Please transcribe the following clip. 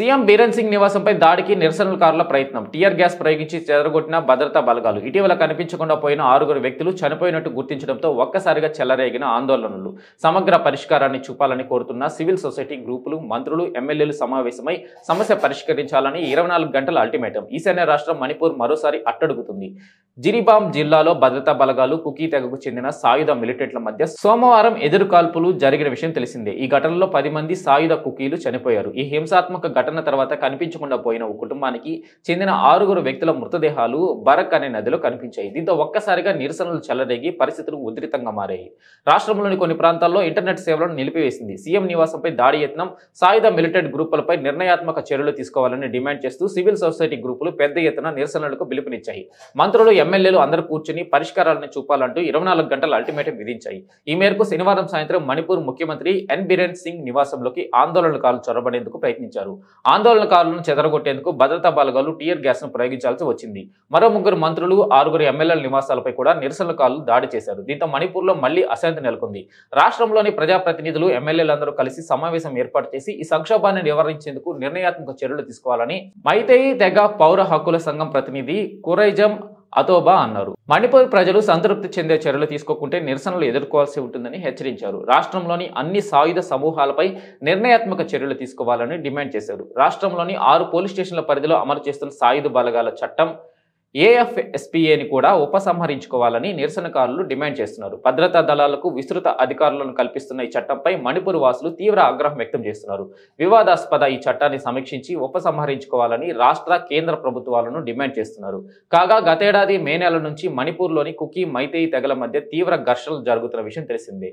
CM Biren Singh నివాసంపై దాడికి నిరసనకారుల ప్రయత్నం. Tear gas ప్రయోగించి చెదరగొట్టిన భద్రతా బలగాలు. ఇటీవల కనిపించకుండా పోయిన 6 వ్యక్తులు చనిపోయినట్టు గుర్తించడంతో ఒక్కసారిగా చెలరేగిన ఆందోళనలు. సమగ్ర పరిష్కారాన్ని చూపాలని కోరుతున్న సివిల్ సొసైటీ గ్రూపులు, మంత్రులు, ఎమ్మెల్యేలు సమావేశమై సమస్య పరిష్కరించాలని 24 గంటల అల్టిమేటం. ఈశాన్య రాష్ట్రం మణిపూర్ మరోసారి అట్టడుగుతుంది. జిరిబామ్ జిల్లాలో భద్రతా బలగాలు, కుకీ తెగకు చెందిన సాయుధ మిలిటెంట్ల మధ్య సోమవారం ఎదురుకాల్పులు జరిగిన విషయం తెలిసిందే. ఈ ఘటనలో 10 మంది సాయుధ కుకీలు చనిపోయారు. ఈ హింసాత్మక ఘటన తర్వాత కనిపించకుండా పోయిన ఓ కుటుంబానికి చెందిన 6 వ్యక్తుల మృతదేహాలు బరక్ అనే నదిలో కనిపించాయి. దీంతో ఒక్కసారిగా నిరసనలు చెలరేగి పరిస్థితులు ఉధృతంగా మారాయి. రాష్ట్రంలోని కొన్ని ప్రాంతాల్లో ఇంటర్నెట్ సేవలను నిలిపివేసింది. సీఎం నివాసంపై దాడి యత్నం, సాయుధ మిలిటెంట్ గ్రూపులపై నిర్ణయాత్మక చర్యలు తీసుకోవాలని డిమాండ్ చేస్తూ సివిల్ సొసైటీ గ్రూపులు పెద్ద ఎత్తున నిరసనలకు పిలుపునిచ్చాయి. మంత్రులు, ఎమ్మెల్యేలు అందరూ కూర్చుని పరిష్కారాలను చూపాలంటూ 24 గంటల అల్టిమేటం విధించాయి. ఈ మేరకు శనివారం సాయంత్రం మణిపూర్ ముఖ్యమంత్రి ఎన్ బీరేన్ సింగ్ నివాసంలోకి ఆందోళనకారులు చొరబడేందుకు ప్రయత్నించారు. ఆందోళనకారులను చెదరగొట్టేందుకు భద్రతా బలగాలు టియర్ గ్యాస్ ను ప్రయోగించాల్సి వచ్చింది. మరో 3 మంత్రులు, 6 ఎమ్మెల్యేల నివాసాలపై కూడా నిరసనకారులు దాడి చేశారు. దీంతో మణిపూర్ లో మళ్లీ అశాంతి నెలకొంది. రాష్ట్రంలోని ప్రజాప్రతినిధులు, ఎమ్మెల్యేలందరూ కలిసి సమావేశం ఏర్పాటు చేసి ఈ సంక్షోభాన్ని నివారించేందుకు నిర్ణయాత్మక చర్యలు తీసుకోవాలని మైతేయి తెగ పౌర హక్కుల సంఘం ప్రతినిధి కురైజం అతోబా అన్నారు. మణిపూర్ ప్రజలు సంతృప్తి చెందే చర్యలు తీసుకోకుంటే నిరసనలు ఎదుర్కోవాల్సి ఉంటుందని హెచ్చరించారు. రాష్ట్రంలోని అన్ని సాయుధ సమూహాలపై నిర్ణయాత్మక చర్యలు తీసుకోవాలని డిమాండ్ చేశారు. రాష్ట్రంలోని 6 పోలీస్ స్టేషన్ల పరిధిలో అమలు చేస్తున్న సాయుధ బలగాల చట్టం ఏఎఫ్ఎస్పీఏని కూడా ఉపసంహరించుకోవాలని నిరసనకారులు డిమాండ్ చేస్తున్నారు. భద్రతా దళాలకు విస్తృత అధికారులను కల్పిస్తున్న ఈ చట్టంపై మణిపూర్ వాసులు తీవ్ర ఆగ్రహం వ్యక్తం చేస్తున్నారు. వివాదాస్పద ఈ చట్టాన్ని సమీక్షించి ఉపసంహరించుకోవాలని రాష్ట్ర, కేంద్ర ప్రభుత్వాలను డిమాండ్ చేస్తున్నారు. కాగా గతేడాది మే నెల నుంచి మణిపూర్లోని కుకీ, మైతేయి తెగల మధ్య తీవ్ర ఘర్షణలు జరుగుతున్న విషయం తెలిసిందే.